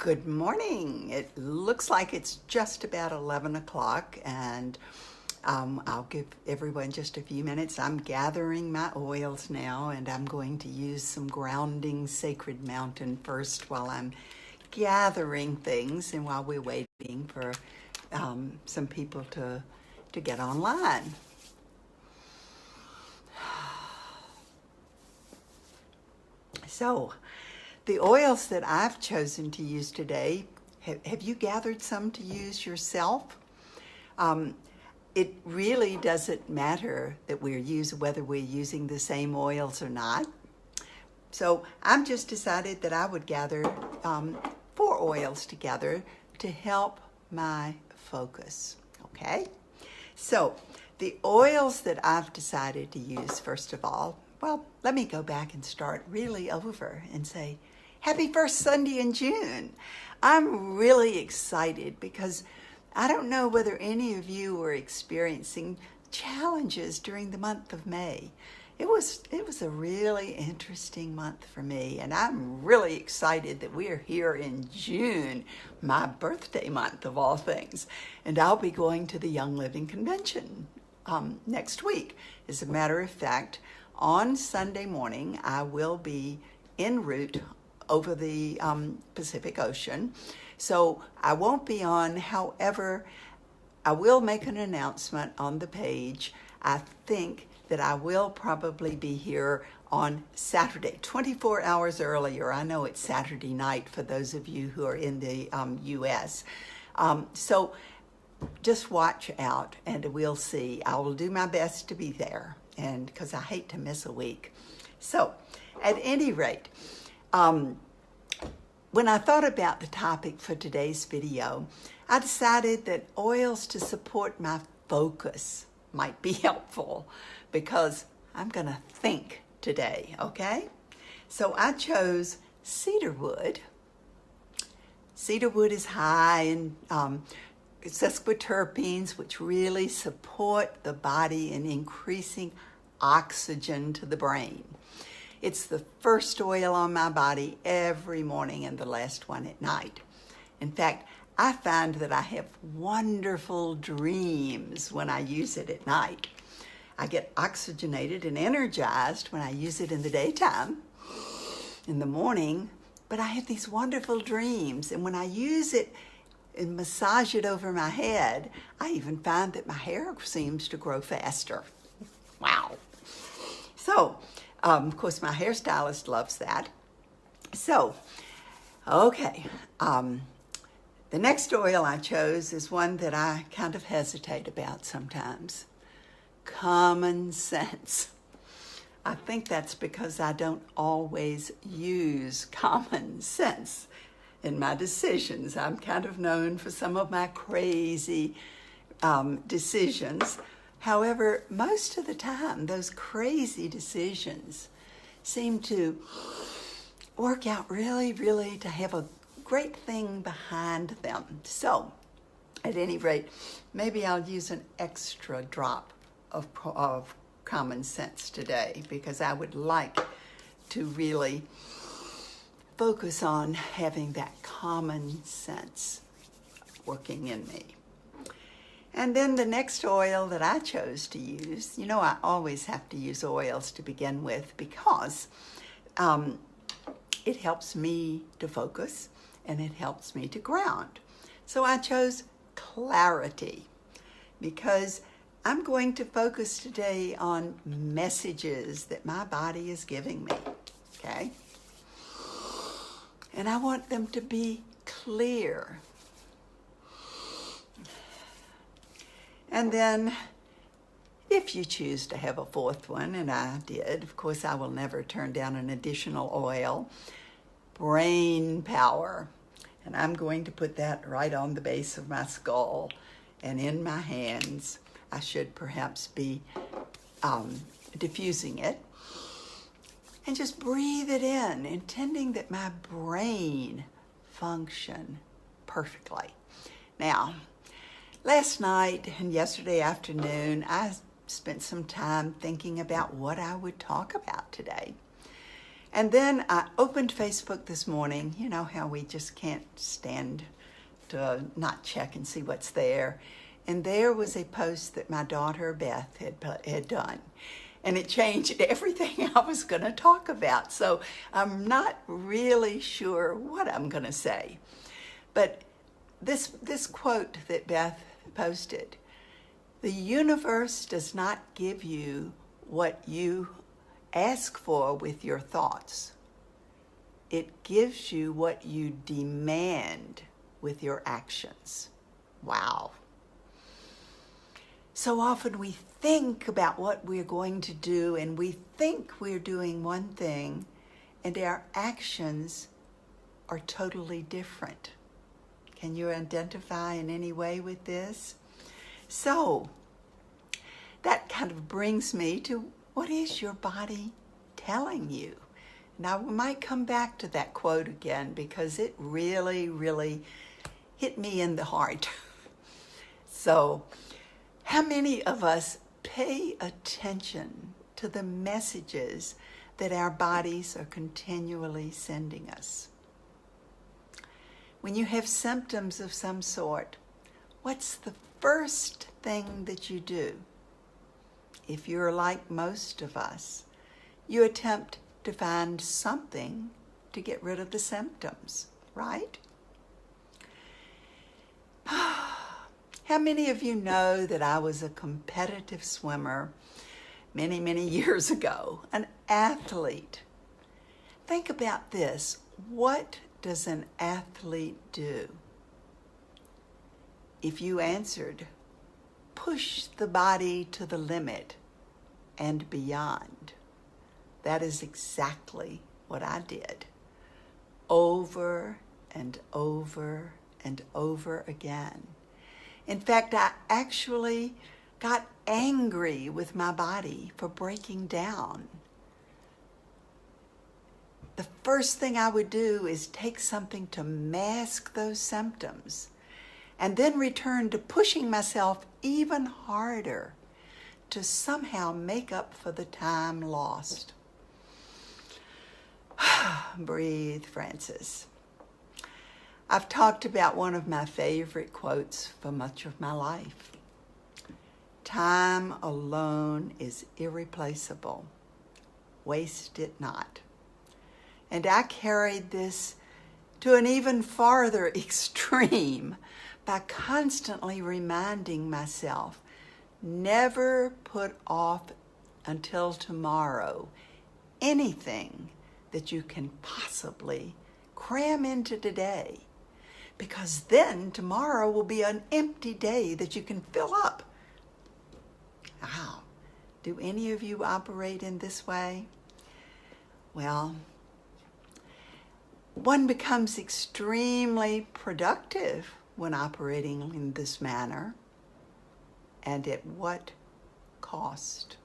Good morning. It looks like it's just about 11 o'clock and I'll give everyone just a few minutes. I'm gathering my oils now and I'm going to use some grounding Sacred Mountain first while I'm gathering things and while we're waiting for some people to get online. So, the oils that I've chosen to use today, have you gathered some to use yourself? It really doesn't matter that whether we're using the same oils or not. So I've just decided that I would gather 4 oils together to help my focus, okay? So the oils that I've decided to use, first of all, well, let me go back and start really over and say, happy first Sunday in June. I'm really excited because I don't know whether any of you were experiencing challenges during the month of May. It was a really interesting month for me, and I'm really excited that we are here in June, my birthday month of all things. And I'll be going to the Young Living Convention next week. As a matter of fact, on Sunday morning, I will be en route over the Pacific Ocean. So I won't be on, however, I will make an announcement on the page. I think that I will probably be here on Saturday, 24 hours earlier. I know it's Saturday night for those of you who are in the US. So just watch out and we'll see. I will do my best to be there, and because I hate to miss a week. So at any rate, when I thought about the topic for today's video, I decided that oils to support my focus might be helpful because I'm gonna think today, okay? So I chose cedarwood. Cedarwood is high in sesquiterpenes, which really support the body in increasing oxygen to the brain. It's the first oil on my body every morning and the last one at night. In fact, I find that I have wonderful dreams when I use it at night. I get oxygenated and energized when I use it in the daytime, in the morning, but I have these wonderful dreams. And when I use it and massage it over my head, I even find that my hair seems to grow faster. Wow. So, of course, my hairstylist loves that. So, okay. The next oil I chose is one that I kind of hesitate about sometimes. Common sense. I think that's because I don't always use common sense in my decisions. I'm kind of known for some of my crazy decisions. However, most of the time, those crazy decisions seem to work out really, really to have a great thing behind them. So, at any rate, maybe I'll use an extra drop of common sense today because I would like to really focus on having that common sense working in me. And then the next oil that I chose to use, you know, I always have to use oils to begin with because it helps me to focus and it helps me to ground. So I chose clarity because I'm going to focus today on messages that my body is giving me, okay? And I want them to be clear. And then, if you choose to have a 4th one, and I did, of course I will never turn down an additional oil, brain power. And I'm going to put that right on the base of my skull and in my hands. I should perhaps be diffusing it. And just breathe it in, intending that my brain function perfectly. Now, last night and yesterday afternoon, I spent some time thinking about what I would talk about today. And then I opened Facebook this morning. You know how we just can't stand to not check and see what's there. And there was a post that my daughter Beth had done. And it changed everything I was going to talk about. So I'm not really sure what I'm going to say. But this quote that Beth posted, the universe does not give you what you ask for with your thoughts. It gives you what you demand with your actions. Wow. So often we think about what we're going to do, and we think we're doing one thing, and our actions are totally different. Can you identify in any way with this? So that kind of brings me to, what is your body telling you? Now, we might come back to that quote again because it really, really hit me in the heart. So, how many of us pay attention to the messages that our bodies are continually sending us? When you have symptoms of some sort, what's the first thing that you do? If you're like most of us, you attempt to find something to get rid of the symptoms, right? How many of you know that I was a competitive swimmer many, many years ago, an athlete? Think about this. What does an athlete do? If you answered, push the body to the limit and beyond, that is exactly what I did, over and over and over again. In fact, I actually got angry with my body for breaking down. The first thing I would do is take something to mask those symptoms, and then return to pushing myself even harder to somehow make up for the time lost. Breathe, Francis. I've talked about one of my favorite quotes for much of my life. Time alone is irreplaceable. Waste it not. And I carried this to an even farther extreme by constantly reminding myself, never put off until tomorrow anything that you can possibly cram into today, because then tomorrow will be an empty day that you can fill up. Wow. Do any of you operate in this way? Well, one becomes extremely productive when operating in this manner, and at what cost?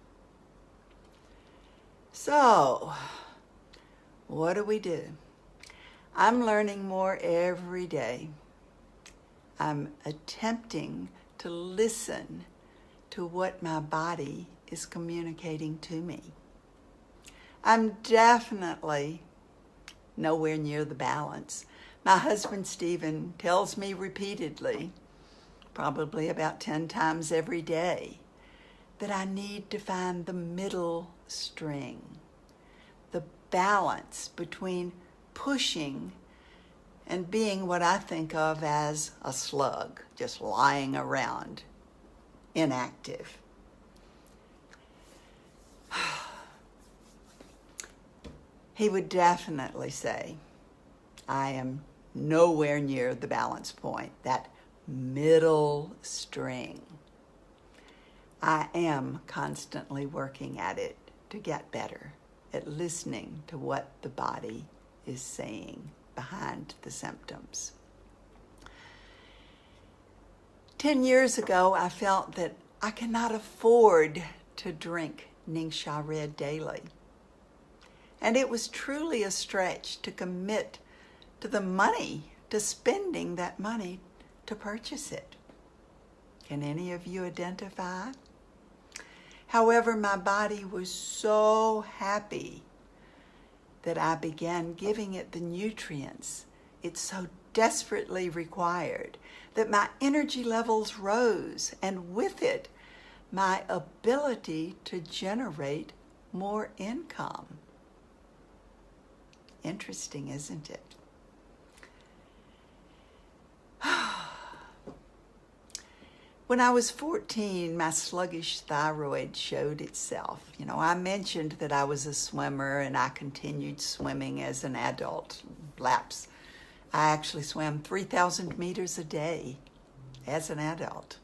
So, what do? I'm learning more every day. I'm attempting to listen to what my body is communicating to me. I'm definitely nowhere near the balance. My husband, Stephen, tells me repeatedly, probably about 10 times every day, that I need to find the middle string, the balance between pushing and being what I think of as a slug, just lying around, inactive. He would definitely say, I am nowhere near the balance point, that middle string. I am constantly working at it to get better at listening to what the body is saying behind the symptoms. 10 years ago, I felt that I cannot afford to drink Ningxia Red daily. And it was truly a stretch to commit to the money, to spending that money to purchase it. Can any of you identify? However, my body was so happy that I began giving it the nutrients it so desperately required, that my energy levels rose, and with it, my ability to generate more income. Interesting, isn't it? When I was 14, my sluggish thyroid showed itself. I mentioned that I was a swimmer, and I continued swimming as an adult. Laps. I actually swam 3,000 meters a day as an adult.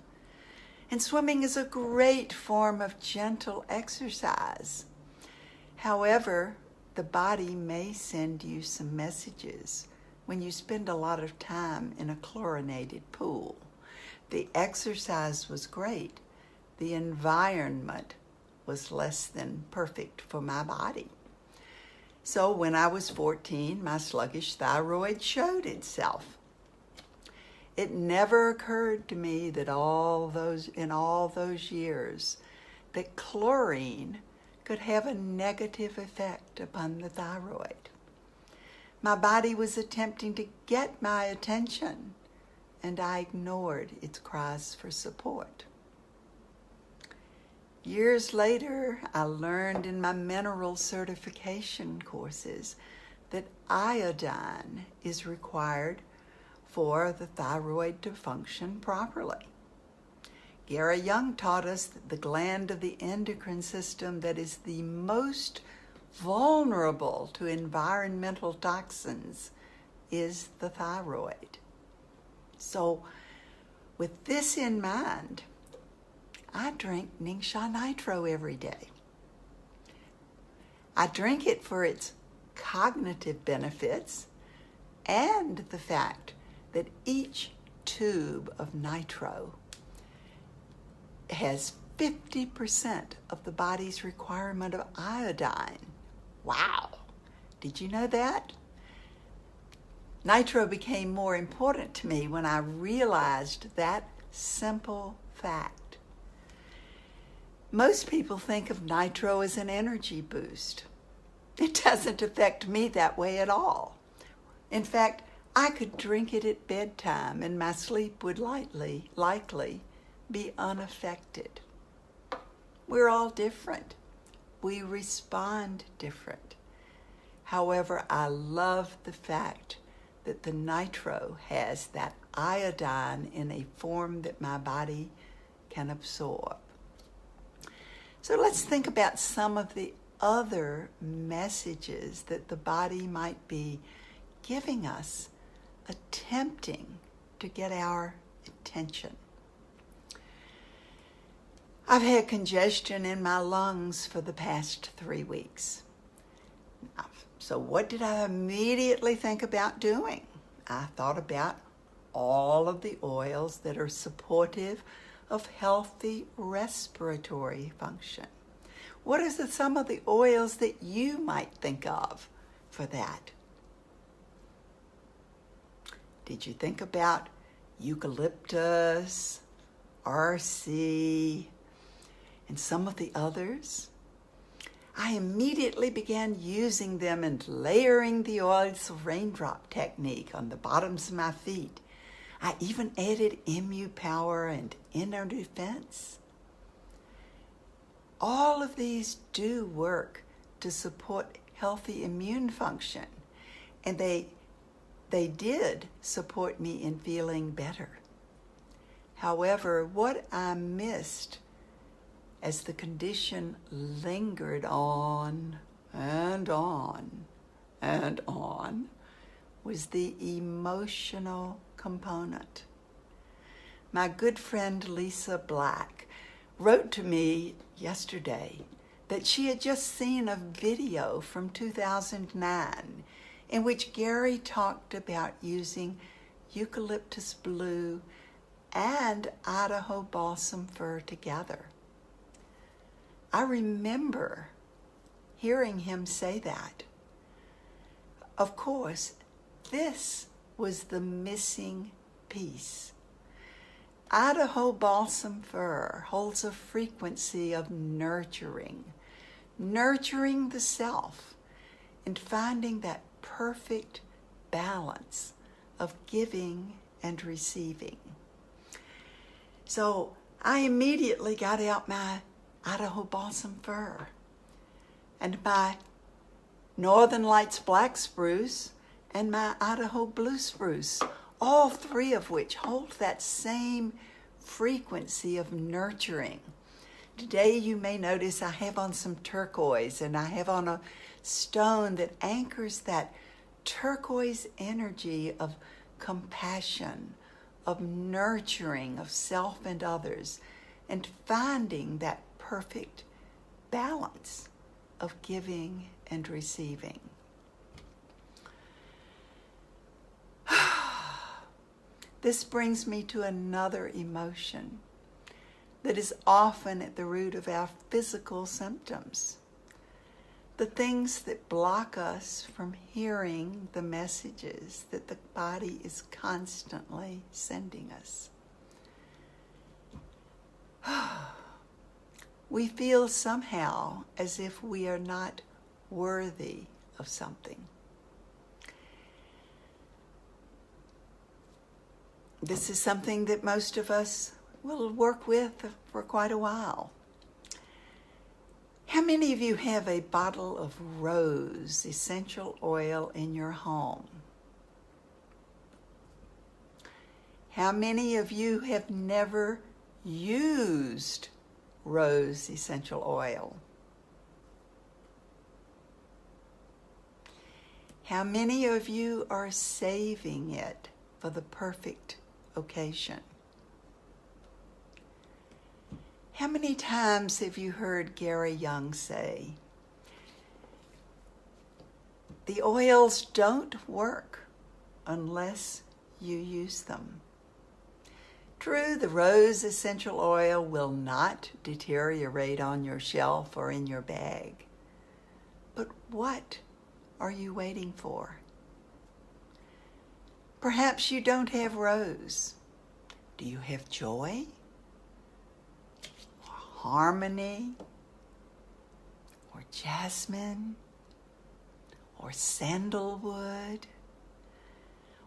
And swimming is a great form of gentle exercise. However, the body may send you some messages when you spend a lot of time in a chlorinated pool. The exercise was great. The environment was less than perfect for my body. So when I was 14, my sluggish thyroid showed itself. It never occurred to me that in all those years that chlorine could have a negative effect upon the thyroid. My body was attempting to get my attention, and I ignored its cries for support. Years later, I learned in my mineral certification courses that iodine is required for the thyroid to function properly. Gary Young taught us that the gland of the endocrine system that is the most vulnerable to environmental toxins is the thyroid. So, with this in mind, I drink Ningxia Nitro every day. I drink it for its cognitive benefits and the fact that each tube of nitro has 50% of the body's requirement of iodine. Wow! Did you know that? Nitro became more important to me when I realized that simple fact. Most people think of nitro as an energy boost. It doesn't affect me that way at all. In fact, I could drink it at bedtime and my sleep would likely be unaffected. We're all different. We respond different. However, I love the fact that the nitro has that iodine in a form that my body can absorb. So let's think about some of the other messages that the body might be giving us, attempting to get our attention. I've had congestion in my lungs for the past 3 weeks. So what did I immediately think about doing? I thought about all of the oils that are supportive of healthy respiratory function. What are some of the oils that you might think of for that? Did you think about eucalyptus, RC, and some of the others? I immediately began using them and layering the oils of raindrop technique on the bottoms of my feet. I even added Mu Power and Inner Defense. All of these do work to support healthy immune function, and they did support me in feeling better. However, what I missed as the condition lingered on and on and on was the emotional component. My good friend Lisa Black wrote to me yesterday that she had just seen a video from 2009 in which Gary talked about using eucalyptus blue and Idaho balsam fir together. I remember hearing him say that. Of course, this was the missing piece. Idaho balsam fir holds a frequency of nurturing the self, and finding that perfect balance of giving and receiving. So I immediately got out my Idaho balsam fir and my Northern Lights black spruce and my Idaho blue spruce, all three of which hold that same frequency of nurturing. Today you may notice I have on some turquoise, and I have on a stone that anchors that turquoise energy of compassion, of nurturing of self and others, and finding that perfect balance of giving and receiving. This brings me to another emotion that is often at the root of our physical symptoms. The things that block us from hearing the messages that the body is constantly sending us. We feel somehow as if we are not worthy of something. This is something that most of us will work with for quite a while. How many of you have a bottle of rose essential oil in your home? How many of you have never used rose essential oil? How many of you are saving it for the perfect occasion? How many times have you heard Gary Young say, the oils don't work unless you use them? True, the rose essential oil will not deteriorate on your shelf or in your bag. But what are you waiting for? Perhaps you don't have rose. Do you have joy? Or harmony? Or jasmine? Or sandalwood?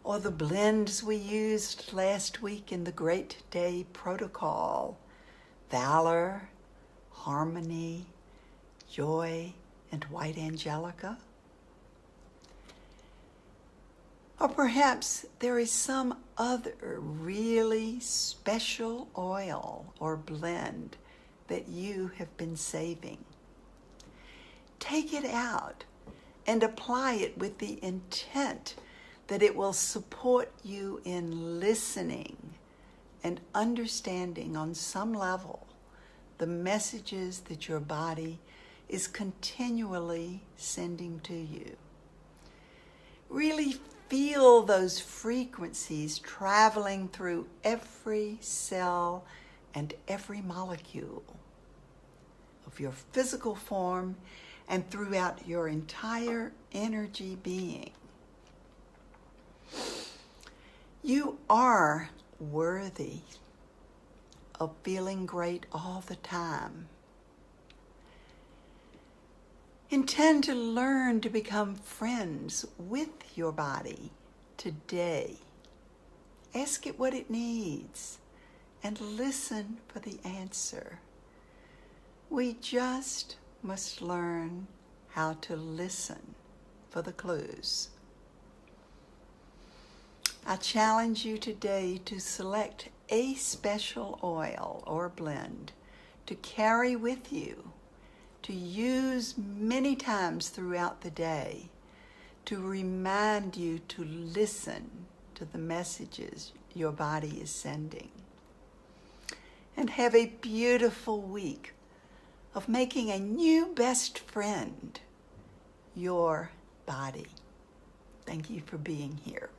Or the blends we used last week in the Great Day Protocol? Valor, harmony, joy, and white angelica? Or perhaps there is some other really special oil or blend that you have been saving. Take it out and apply it with the intent that it will support you in listening and understanding on some level the messages that your body is continually sending to you. Really feel those frequencies traveling through every cell and every molecule of your physical form and throughout your entire energy being. You are worthy of feeling great all the time. Intend to learn to become friends with your body today. Ask it what it needs and listen for the answer. We just must learn how to listen for the clues. I challenge you today to select a special oil or blend to carry with you, to use many times throughout the day, to remind you to listen to the messages your body is sending. And have a beautiful week of making a new best friend, your body. Thank you for being here.